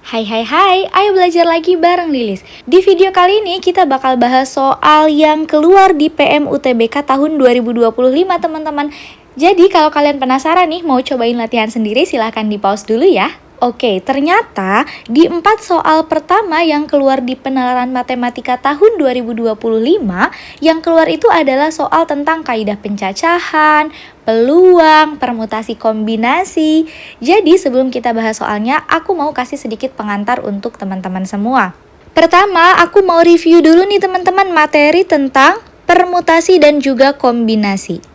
Hai hai hai, ayo belajar lagi bareng Lilis. Di video kali ini kita bakal bahas soal yang keluar di PM UTBK tahun 2025 teman-teman. Jadi kalau kalian penasaran nih mau cobain latihan sendiri silahkan di pause dulu ya. Oke, ternyata di 4 soal pertama yang keluar di penalaran matematika tahun 2025, yang keluar itu adalah soal tentang kaidah pencacahan, peluang, permutasi kombinasi. Jadi sebelum kita bahas soalnya, aku mau kasih sedikit pengantar untuk teman-teman semua. Pertama, aku mau review dulu nih teman-teman materi tentang permutasi dan juga kombinasi.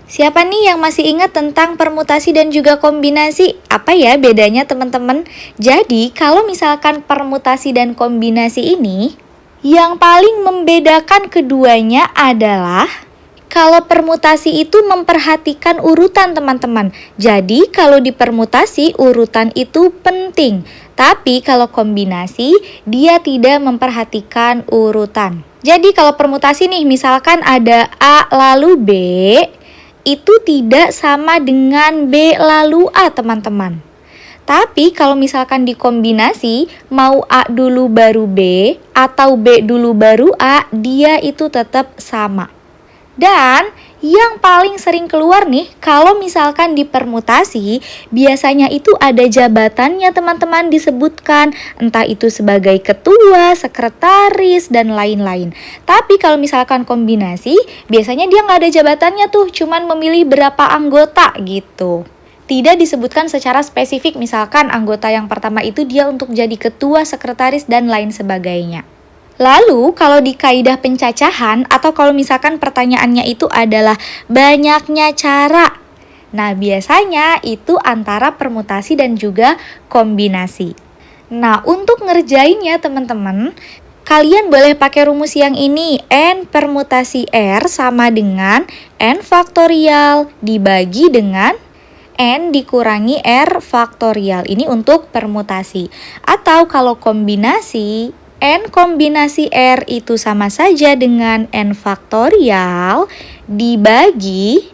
Siapa nih yang masih ingat tentang permutasi dan juga kombinasi? Apa ya bedanya teman-teman? Jadi kalau misalkan permutasi dan kombinasi ini, yang paling membedakan keduanya adalah kalau permutasi itu memperhatikan urutan teman-teman. Jadi kalau di permutasi urutan itu penting. Tapi kalau kombinasi dia tidak memperhatikan urutan. Jadi kalau permutasi nih misalkan ada A lalu B, itu tidak sama dengan B lalu A teman-teman. Tapi kalau misalkan dikombinasi, mau A dulu baru B atau B dulu baru A, dia itu tetap sama. Dan yang paling sering keluar nih, kalau misalkan di permutasi, biasanya itu ada jabatannya teman-teman disebutkan. Entah itu sebagai ketua, sekretaris, dan lain-lain. Tapi kalau misalkan kombinasi, biasanya dia nggak ada jabatannya tuh, cuman memilih berapa anggota gitu. Tidak disebutkan secara spesifik, misalkan anggota yang pertama itu dia untuk jadi ketua, sekretaris, dan lain sebagainya. Lalu kalau di kaidah pencacahan atau kalau misalkan pertanyaannya itu adalah banyaknya cara. Nah biasanya itu antara permutasi dan juga kombinasi. Nah untuk ngerjainnya teman-teman, kalian boleh pakai rumus yang ini. N permutasi R sama dengan N faktorial dibagi dengan N dikurangi R faktorial. Ini untuk permutasi. Atau kalau kombinasi, N kombinasi R itu sama saja dengan N faktorial dibagi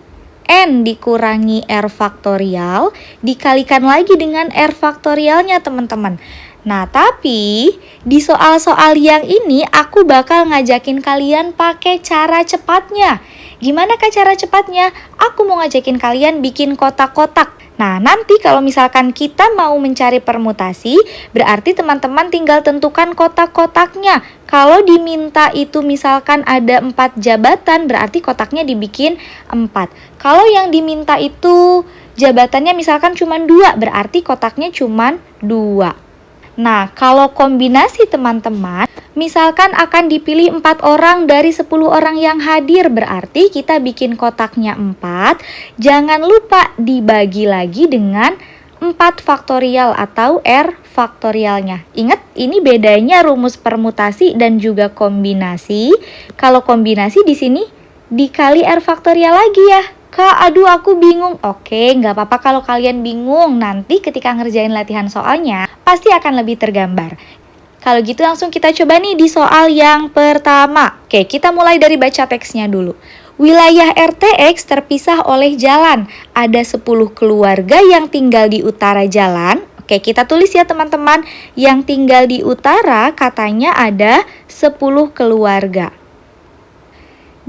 N dikurangi R faktorial dikalikan lagi dengan R faktorialnya teman-teman. Nah tapi di soal-soal yang ini aku bakal ngajakin kalian pakai cara cepatnya. Gimana kah cara cepatnya? Aku mau ngajakin kalian bikin kotak-kotak. Nah, nanti kalau misalkan kita mau mencari permutasi, berarti teman-teman tinggal tentukan kotak-kotaknya. Kalau diminta itu misalkan ada 4 jabatan, berarti kotaknya dibikin 4. Kalau yang diminta itu jabatannya misalkan cuma 2, berarti kotaknya cuma 2. Nah, kalau kombinasi teman-teman, misalkan akan dipilih 4 orang dari 10 orang yang hadir, berarti kita bikin kotaknya 4. Jangan lupa dibagi lagi dengan 4 faktorial atau R faktorialnya. Ingat, ini bedanya rumus permutasi dan juga kombinasi. Kalau kombinasi di sini dikali R faktorial lagi ya. Kak, aduh aku bingung. Oke, nggak apa-apa kalau kalian bingung. Nanti ketika ngerjain latihan soalnya, pasti akan lebih tergambar. Kalau gitu langsung kita coba nih di soal yang pertama. Oke, kita mulai dari baca teksnya dulu. Wilayah RTX terpisah oleh jalan. Ada 10 keluarga yang tinggal di utara jalan. Oke, kita tulis ya teman-teman. Yang tinggal di utara katanya ada 10 keluarga.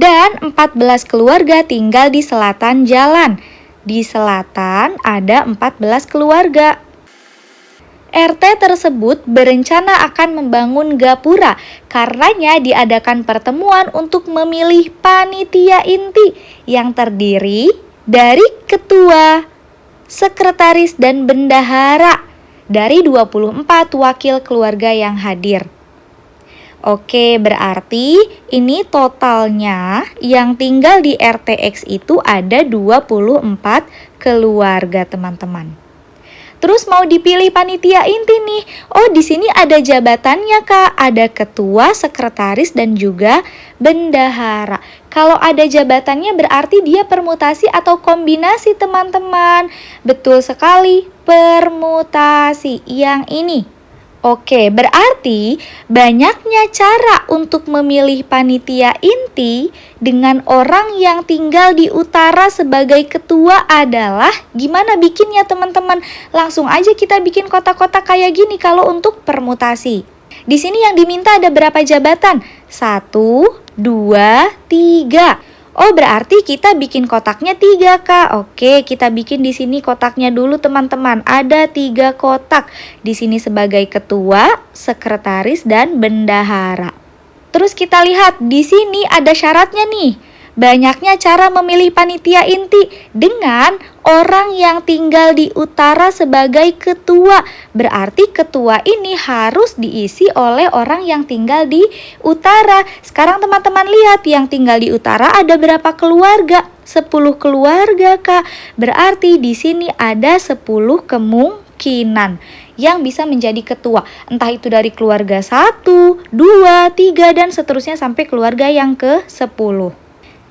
Dan 14 keluarga tinggal di selatan jalan. Di selatan ada 14 keluarga. RT tersebut berencana akan membangun gapura. Karenanya diadakan pertemuan untuk memilih panitia inti yang terdiri dari ketua, sekretaris, dan bendahara dari 24 wakil keluarga yang hadir. Oke, berarti ini totalnya yang tinggal di RTX itu ada 24 keluarga, teman-teman. Terus mau dipilih panitia inti nih. Oh, di sini ada jabatannya, Kak. Ada ketua, sekretaris, dan juga bendahara. Kalau ada jabatannya berarti dia permutasi atau kombinasi, teman-teman. Betul sekali, permutasi yang ini. Oke, berarti banyaknya cara untuk memilih panitia inti dengan orang yang tinggal di utara sebagai ketua adalah gimana bikinnya teman-teman? Langsung aja kita bikin kotak-kotak kayak gini kalau untuk permutasi. Di sini yang diminta ada berapa jabatan? 1, 2, 3. Oh, berarti kita bikin kotaknya 3, Kak. Oke, kita bikin di sini kotaknya dulu, teman-teman. Ada 3 kotak. Di sini sebagai ketua, sekretaris, dan bendahara. Terus kita lihat di sini ada syaratnya nih. Banyaknya cara memilih panitia inti dengan orang yang tinggal di utara sebagai ketua. Berarti ketua ini harus diisi oleh orang yang tinggal di utara. Sekarang teman-teman lihat yang tinggal di utara ada berapa keluarga? 10 keluarga, Kak. Berarti di sini ada 10 kemungkinan yang bisa menjadi ketua. Entah itu dari keluarga 1, 2, 3, dan seterusnya sampai keluarga yang ke-10.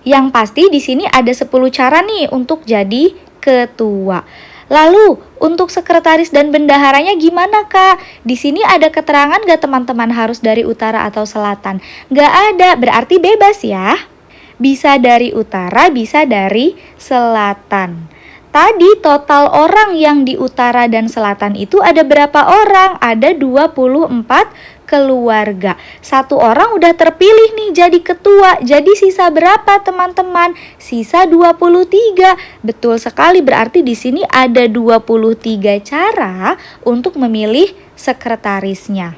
Yang pasti di sini ada 10 cara nih untuk jadi ketua. Lalu untuk sekretaris dan bendaharanya gimana, Kak? Di sini ada keterangan gak teman-teman harus dari utara atau selatan? Gak ada, berarti bebas ya. Bisa dari utara, bisa dari selatan. Tadi total orang yang di utara dan selatan itu ada berapa orang? Ada 24 keluarga. 1 orang udah terpilih nih jadi ketua. Jadi sisa berapa teman-teman? Sisa 23. Betul sekali, berarti di sini ada 23 cara untuk memilih sekretarisnya.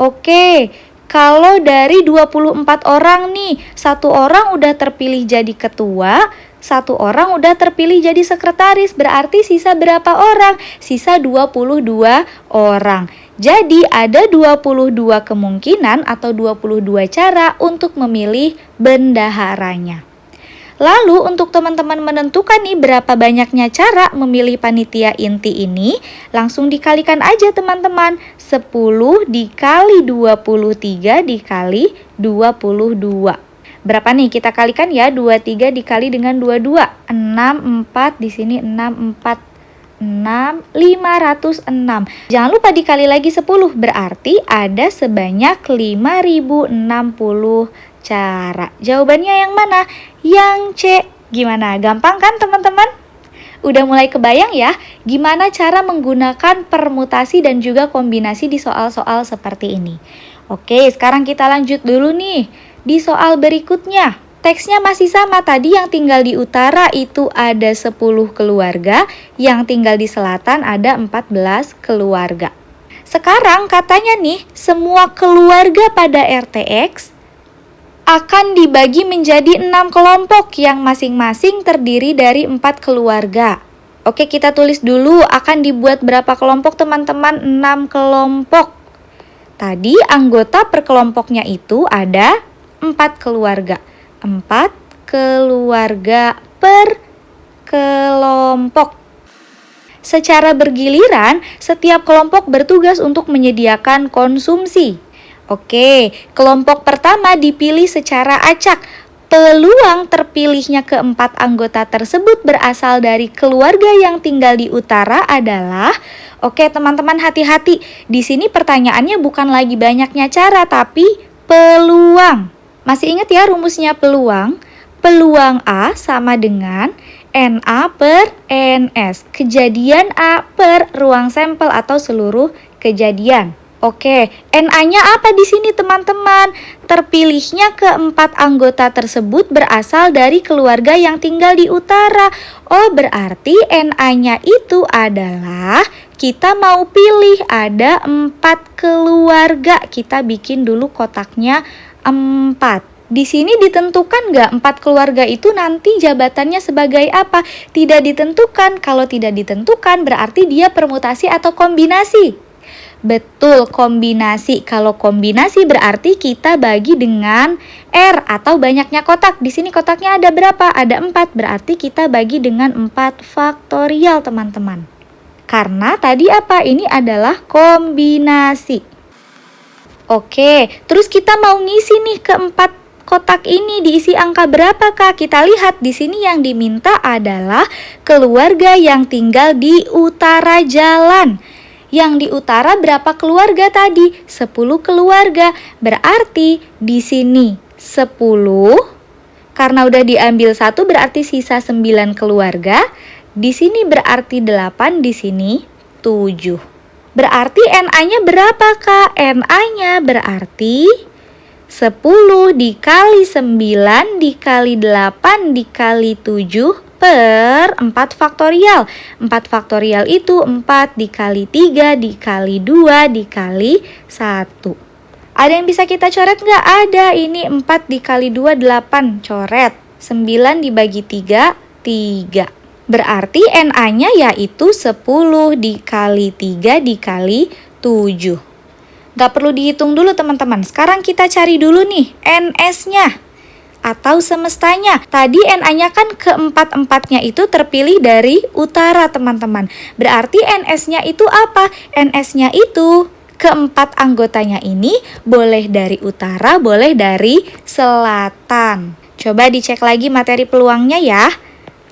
Oke, kalau dari 24 orang nih, 1 orang udah terpilih jadi ketua, 1 orang udah terpilih jadi sekretaris. Berarti sisa berapa orang? Sisa 22 orang. Jadi ada 22 kemungkinan atau 22 cara untuk memilih bendaharanya. Lalu untuk teman-teman menentukan nih berapa banyaknya cara memilih panitia inti ini, langsung dikalikan aja teman-teman. 10 dikali 23 dikali 22. Berapa nih kita kalikan ya? 23 dikali dengan 22. 6, 4, di sini 6, 4. 6, 506. Jangan lupa dikali lagi 10, berarti ada sebanyak 5060 cara. Jawabannya yang mana? Yang C. Gimana? Gampang kan teman-teman? Udah mulai kebayang ya gimana cara menggunakan permutasi dan juga kombinasi di soal-soal seperti ini. Oke, sekarang kita lanjut dulu nih di soal berikutnya. Teksnya masih sama, tadi yang tinggal di utara itu ada 10 keluarga, yang tinggal di selatan ada 14 keluarga. Sekarang katanya nih, semua keluarga pada RTX akan dibagi menjadi 6 kelompok yang masing-masing terdiri dari 4 keluarga. Oke, kita tulis dulu akan dibuat berapa kelompok teman-teman? 6 kelompok. Tadi anggota per kelompoknya itu ada 4 keluarga. 4 keluarga per kelompok. Secara bergiliran, setiap kelompok bertugas untuk menyediakan konsumsi. Oke, kelompok pertama dipilih secara acak. Peluang terpilihnya keempat anggota tersebut berasal dari keluarga yang tinggal di utara adalah, oke teman-teman hati-hati, di sini pertanyaannya bukan lagi banyaknya cara, tapi peluang. Masih ingat ya rumusnya peluang? Peluang A sama dengan NA per NS. Kejadian A per ruang sampel atau seluruh kejadian. Oke, NA-nya apa di sini teman-teman? Terpilihnya keempat anggota tersebut berasal dari keluarga yang tinggal di utara. Oh, berarti NA-nya itu adalah kita mau pilih ada 4 keluarga. Kita bikin dulu kotaknya 4. Di sini ditentukan nggak 4 keluarga itu nanti jabatannya sebagai apa? Tidak ditentukan. Kalau tidak ditentukan berarti dia permutasi atau kombinasi. Betul, kombinasi. Kalau kombinasi berarti kita bagi dengan R atau banyaknya kotak. Di sini kotaknya ada berapa? Ada 4. Berarti kita bagi dengan 4 faktorial teman-teman. Karena tadi apa? Ini adalah kombinasi. Oke, terus kita mau ngisi nih keempat kotak ini diisi angka berapa, Kak? Kita lihat di sini yang diminta adalah keluarga yang tinggal di utara jalan. Yang di utara berapa keluarga tadi? 10 keluarga. Berarti di sini 10. Karena udah diambil 1 berarti sisa 9 keluarga. Di sini berarti 8, di sini 7. Berarti NA-nya berapa, Kak? NA-nya berarti 10 dikali 9 dikali 8 dikali 7 per 4 faktorial. 4 faktorial itu 4 dikali 3 dikali 2 dikali 1. Ada yang bisa kita coret nggak? Ada, ini 4 dikali 2, 8. Coret. 9 dibagi 3, 3. Berarti NA-nya yaitu 10 dikali 3 dikali 7. Nggak perlu dihitung dulu teman-teman. Sekarang kita cari dulu nih NS-nya atau semestanya. Tadi NA-nya kan keempat-empatnya itu terpilih dari utara teman-teman. Berarti NS-nya itu apa? NS-nya itu keempat anggotanya ini boleh dari utara, boleh dari selatan. Coba dicek lagi materi peluangnya ya.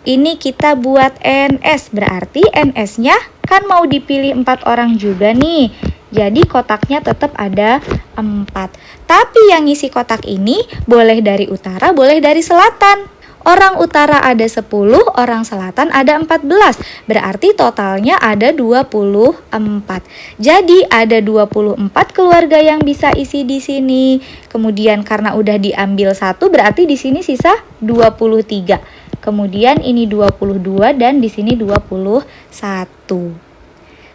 Ini kita buat NS, berarti NS-nya kan mau dipilih 4 orang juga nih. Jadi kotaknya tetap ada 4. Tapi yang ngisi kotak ini boleh dari utara, boleh dari selatan. Orang utara ada 10, orang selatan ada 14. Berarti totalnya ada 24. Jadi ada 24 keluarga yang bisa isi di sini. Kemudian karena udah diambil 1 berarti di sini sisa 23. Kemudian ini 22 dan di sini 21.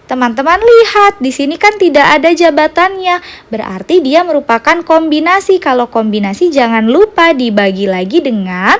Teman-teman lihat, di sini kan tidak ada jabatannya. Berarti dia merupakan kombinasi. Kalau kombinasi jangan lupa dibagi lagi dengan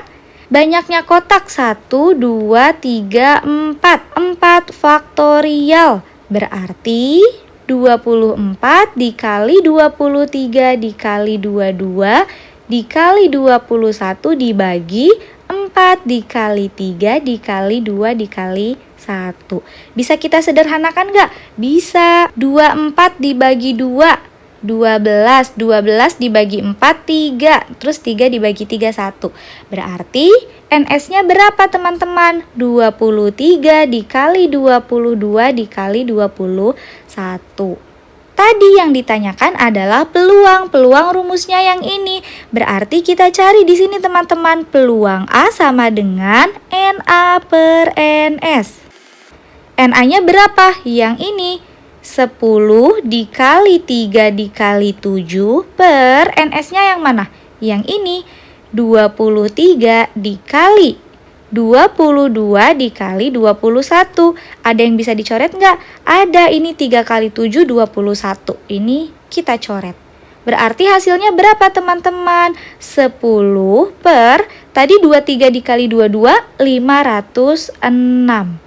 banyaknya kotak. 1, 2, 3, 4. 4 faktorial. Berarti 24 dikali 23 dikali 22 dikali 21 dibagi 4 dikali 3 dikali 2 dikali 1. Bisa kita sederhanakan nggak? Bisa. 24 dibagi 2, 12. 12 dibagi 4, 3. Terus 3 dibagi 3, 1. Berarti NS-nya berapa teman-teman? 23 dikali 22 dikali 21. Tadi yang ditanyakan adalah peluang. Peluang rumusnya yang ini. Berarti kita cari di sini teman-teman. Peluang A sama dengan NA per NS. NA-nya berapa? Yang ini. 10 dikali 3 dikali 7 per NS-nya yang mana? Yang ini. 23 dikali 22 dikali 21. Ada yang bisa dicoret nggak? Ada, ini 3 kali 7, 21. Ini kita coret. Berarti hasilnya berapa teman-teman? 10 per, tadi 23 dikali 22, 506.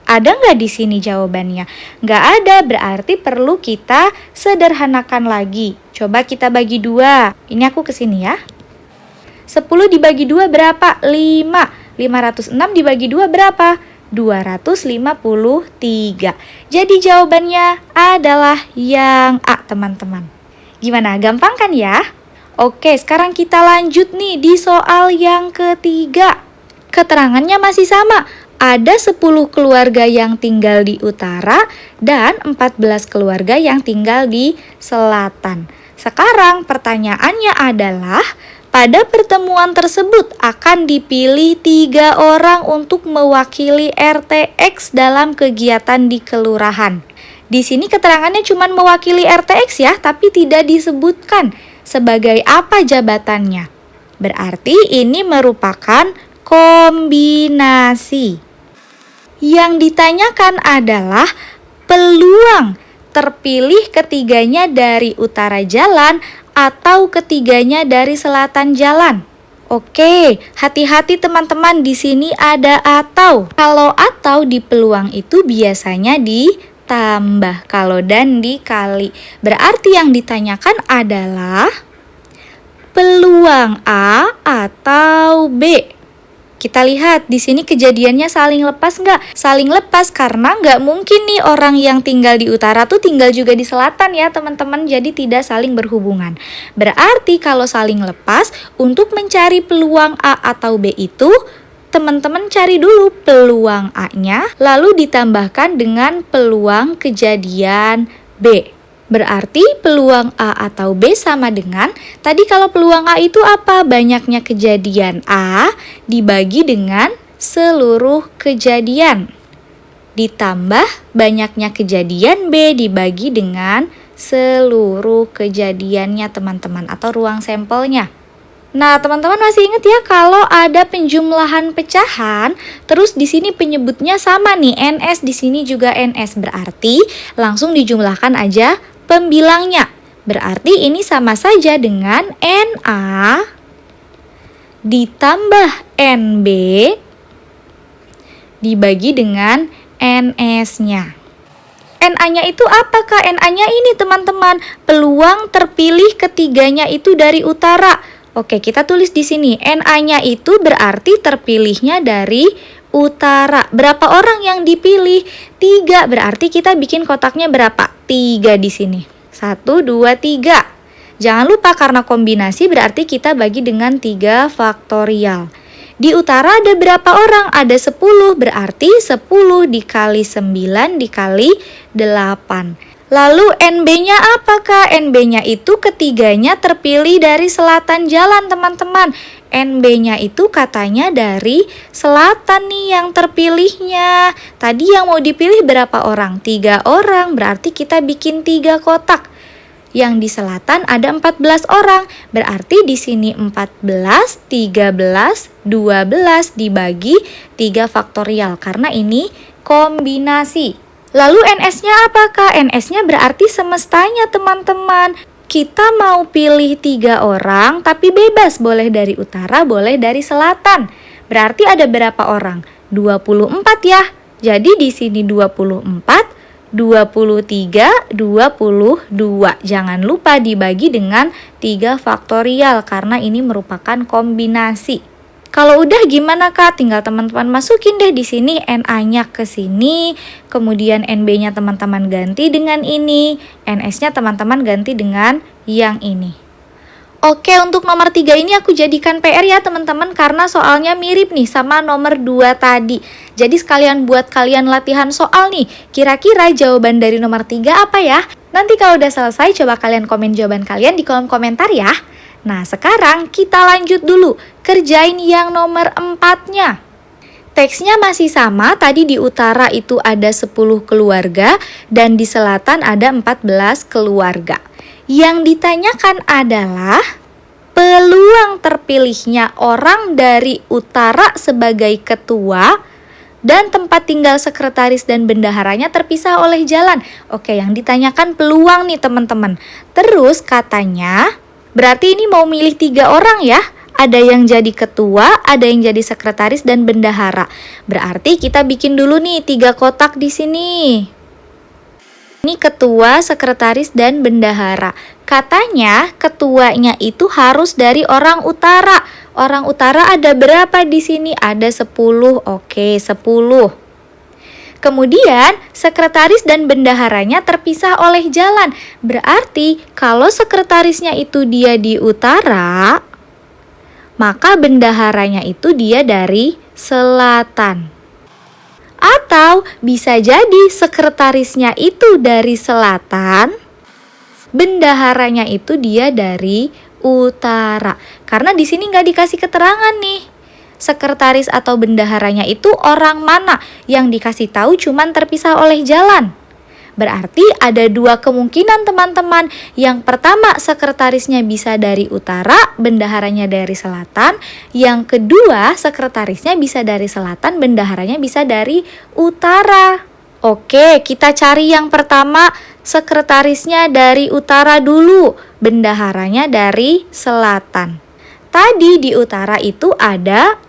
Ada nggak di sini jawabannya? Nggak ada, berarti perlu kita sederhanakan lagi. Coba kita bagi 2. Ini aku ke sini ya. 10 dibagi 2 berapa? 5. 506 dibagi 2 berapa? 253. Jadi jawabannya adalah yang A, teman-teman. Gimana? Gampang kan ya? Oke, sekarang kita lanjut nih di soal yang ketiga. Keterangannya masih sama. Ada 10 keluarga yang tinggal di utara dan 14 keluarga yang tinggal di selatan. Sekarang pertanyaannya adalah, pada pertemuan tersebut akan dipilih 3 orang untuk mewakili RTX dalam kegiatan di kelurahan. Di sini keterangannya cuma mewakili RTX ya, tapi tidak disebutkan sebagai apa jabatannya. Berarti ini merupakan kombinasi. Yang ditanyakan adalah peluang terpilih ketiganya dari utara jalan atau ketiganya dari selatan jalan. Oke, hati-hati teman-teman, di sini ada atau. Kalau atau di peluang itu biasanya ditambah, kalau dan dikali. Berarti yang ditanyakan adalah peluang A atau B. Kita lihat di sini kejadiannya saling lepas nggak? Saling lepas karena nggak mungkin nih orang yang tinggal di utara tuh tinggal juga di selatan ya teman-teman. Jadi tidak saling berhubungan. Berarti kalau saling lepas, untuk mencari peluang A atau B itu, teman-teman cari dulu peluang A-nya, lalu ditambahkan dengan peluang kejadian B. Berarti peluang A atau B sama dengan, tadi kalau peluang A itu apa? Banyaknya kejadian A dibagi dengan seluruh kejadian. Ditambah banyaknya kejadian B dibagi dengan seluruh kejadiannya teman-teman, atau ruang sampelnya. Nah, teman-teman masih ingat ya kalau ada penjumlahan pecahan, terus di sini penyebutnya sama nih, NS, di sini juga NS, berarti langsung dijumlahkan aja pembilangnya. Berarti ini sama saja dengan NA ditambah NB dibagi dengan NS-nya. NA-nya itu apakah? NA-nya ini teman-teman, peluang terpilih ketiganya itu dari utara. Oke, kita tulis di sini. NA-nya itu berarti terpilihnya dari utara. Berapa orang yang dipilih? 3. Berarti kita bikin kotaknya berapa? 3 di sini. 1, 2, 3. Jangan lupa karena kombinasi berarti kita bagi dengan 3 faktorial. Di utara ada berapa orang? Ada 10. Berarti 10 dikali 9 dikali 8. Lalu NB-nya apakah? NB-nya itu ketiganya terpilih dari selatan jalan teman-teman. NB-nya itu katanya dari selatan nih yang terpilihnya. Tadi yang mau dipilih berapa orang? 3 orang, berarti kita bikin 3 kotak. Yang di selatan ada 14 orang, berarti di sini 14, 13, 12 dibagi 3 faktorial karena ini kombinasi. Lalu NS-nya apakah? NS-nya berarti semestanya teman-teman. Kita mau pilih 3 orang tapi bebas, boleh dari utara, boleh dari selatan. Berarti ada berapa orang? 24 ya. Jadi di sini 24, 23, 22. Jangan lupa dibagi dengan 3 faktorial karena ini merupakan kombinasi. Kalau udah gimana Kak? Tinggal teman-teman masukin deh di sini NA-nya ke sini, kemudian NB-nya teman-teman ganti dengan ini, NS-nya teman-teman ganti dengan yang ini. Oke, untuk nomor 3 ini aku jadikan PR ya teman-teman karena soalnya mirip nih sama nomor 2 tadi. Jadi sekalian buat kalian latihan soal nih, kira-kira jawaban dari nomor 3 apa ya? Nanti kalau udah selesai coba kalian komen jawaban kalian di kolom komentar ya. Nah, sekarang kita lanjut dulu, kerjain yang nomor 4-nya. Teksnya masih sama, tadi di utara itu ada 10 keluarga dan di selatan ada 14 keluarga. Yang ditanyakan adalah peluang terpilihnya orang dari utara sebagai ketua dan tempat tinggal sekretaris dan bendaharanya terpisah oleh jalan. Oke, yang ditanyakan peluang nih teman-teman. Terus katanya, berarti ini mau milih 3 orang ya. Ada yang jadi ketua, ada yang jadi sekretaris dan bendahara. Berarti kita bikin dulu nih 3 kotak di sini. Ini ketua, sekretaris dan bendahara. Katanya ketuanya itu harus dari orang utara. Orang utara ada berapa di sini? Ada 10. Oke, 10. Kemudian sekretaris dan bendaharanya terpisah oleh jalan. Berarti kalau sekretarisnya itu dia di utara, maka bendaharanya itu dia dari selatan. Atau bisa jadi sekretarisnya itu dari selatan, bendaharanya itu dia dari utara. Karena di sini nggak dikasih keterangan nih. Sekretaris atau bendaharanya itu orang mana, yang dikasih tahu cuman terpisah oleh jalan. Berarti ada 2 kemungkinan teman-teman. Yang pertama sekretarisnya bisa dari utara, bendaharanya dari selatan. Yang kedua sekretarisnya bisa dari selatan, bendaharanya bisa dari utara. Oke, kita cari yang pertama, sekretarisnya dari utara dulu, bendaharanya dari selatan. Tadi di utara itu ada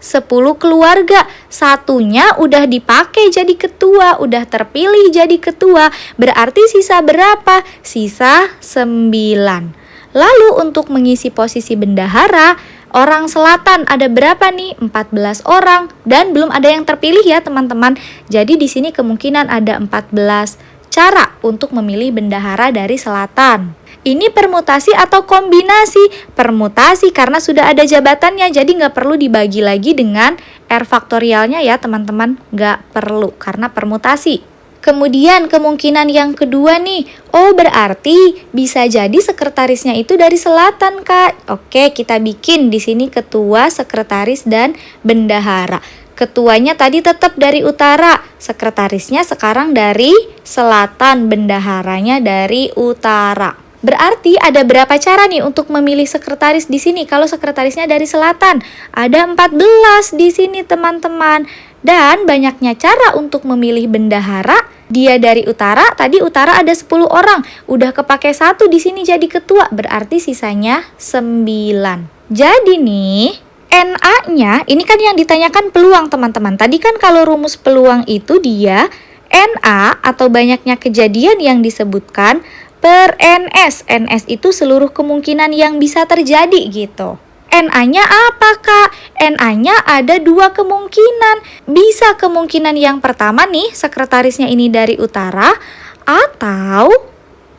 10 keluarga, satunya udah dipakai jadi ketua, udah terpilih jadi ketua, berarti sisa berapa? Sisa 9. Lalu untuk mengisi posisi bendahara, orang selatan ada berapa nih? 14 orang dan belum ada yang terpilih ya teman-teman. Jadi di sini kemungkinan ada 14 cara untuk memilih bendahara dari selatan. Ini permutasi atau kombinasi? Permutasi karena sudah ada jabatannya, jadi nggak perlu dibagi lagi dengan R faktorialnya ya teman-teman, nggak perlu karena permutasi. Kemudian kemungkinan yang kedua nih, oh berarti bisa jadi sekretarisnya itu dari selatan, Kak. Oke, kita bikin di sini ketua, sekretaris, dan bendahara. Ketuanya tadi tetap dari utara, sekretarisnya sekarang dari selatan, bendaharanya dari utara. Berarti ada berapa cara nih untuk memilih sekretaris di sini? Kalau sekretarisnya dari selatan, ada 14 di sini teman-teman. Dan banyaknya cara untuk memilih bendahara. Dia dari utara, tadi utara ada 10 orang. Udah kepake 1 di sini jadi ketua, berarti sisanya 9. Jadi nih, NA-nya, ini kan yang ditanyakan peluang teman-teman. Tadi kan kalau rumus peluang itu dia NA atau banyaknya kejadian yang disebutkan per NS. NS itu seluruh kemungkinan yang bisa terjadi gitu. NA-nya apa, Kak? NA-nya ada 2 kemungkinan. Bisa kemungkinan yang pertama nih, sekretarisnya ini dari utara, atau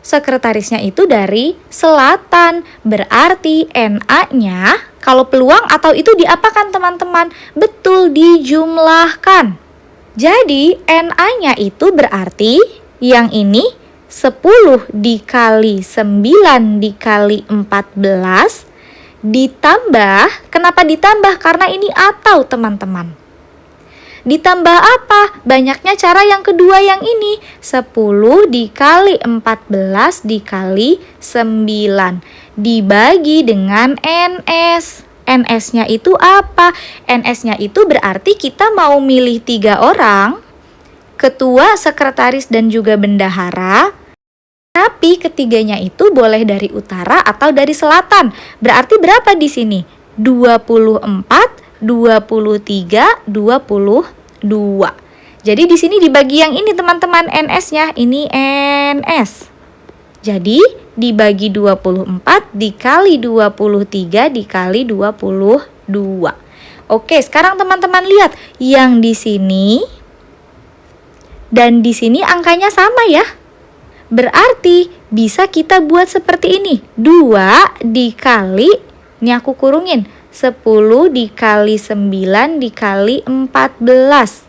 sekretarisnya itu dari selatan. Berarti NA-nya, kalau peluang atau itu diapakan teman-teman? Betul, dijumlahkan. Jadi NA-nya itu berarti yang ini 10 dikali 9 dikali 14 ditambah, kenapa ditambah? Karena ini atau teman-teman. Ditambah apa? Banyaknya cara yang kedua yang ini. 10 dikali 14 dikali 9 dibagi dengan NS. NS-nya itu apa? NS-nya itu berarti kita mau milih 3 orang, ketua, sekretaris, dan juga bendahara. Tapi ketiganya itu boleh dari utara atau dari selatan. Berarti berapa di sini? 24, 23, 22. Jadi di sini dibagi yang ini teman-teman, NS-nya. Ini NS. Jadi dibagi 24 dikali 23 dikali 22. Oke, sekarang teman-teman lihat yang di sini dan di sini angkanya sama ya. Berarti bisa kita buat seperti ini. 2 dikali, ini aku kurungin, 10 dikali 9 dikali 14.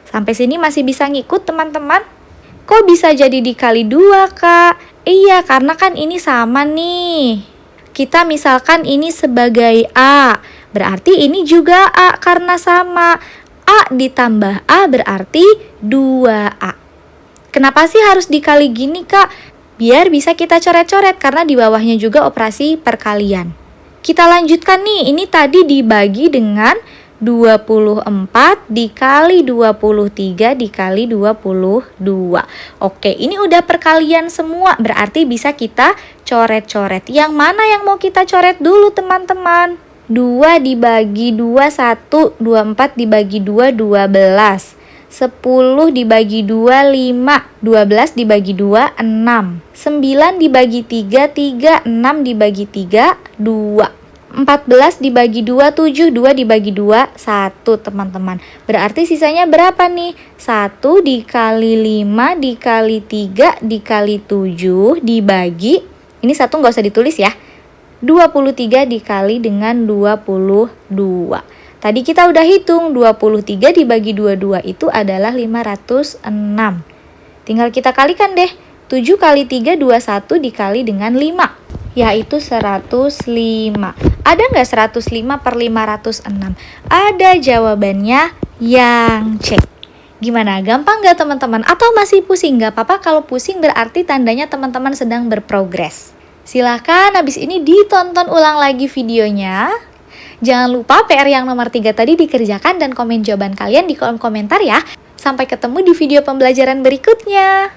Sampai sini masih bisa ngikut teman-teman? Kok bisa jadi dikali 2, Kak? Iya, karena kan ini sama nih. Kita misalkan ini sebagai A, berarti ini juga A karena sama. A ditambah A berarti 2A. Kenapa sih harus dikali gini, Kak? Biar bisa kita coret-coret karena di bawahnya juga operasi perkalian. Kita lanjutkan nih, ini tadi dibagi dengan 24 dikali 23 dikali 22. Oke, ini udah perkalian semua, berarti bisa kita coret-coret. Yang mana yang mau kita coret dulu teman-teman? 2 dibagi 2, 1, 24 dibagi 2, 12. 10 dibagi 2, 5. 12 dibagi 2, 6. 9 dibagi 3, 3. 6 dibagi 3, 2. 14 dibagi 2, 7. 2 dibagi 2, 1 teman-teman. Berarti sisanya berapa nih? 1 dikali 5 dikali 3 dikali 7 dibagi, ini 1 nggak usah ditulis ya, 23 dikali dengan 22. Tadi kita udah hitung, 23 dibagi 22 itu adalah 506. Tinggal kita kalikan deh. 7 kali 3, 21 dikali dengan 5, yaitu 105. Ada nggak 105 per 506? Ada, jawabannya yang C. Gimana? Gampang nggak teman-teman? Atau masih pusing? Nggak apa-apa, kalau pusing berarti tandanya teman-teman sedang berprogres. Silahkan habis ini ditonton ulang lagi videonya. Jangan lupa PR yang nomor 3 tadi dikerjakan dan komen jawaban kalian di kolom komentar ya. Sampai ketemu di video pembelajaran berikutnya.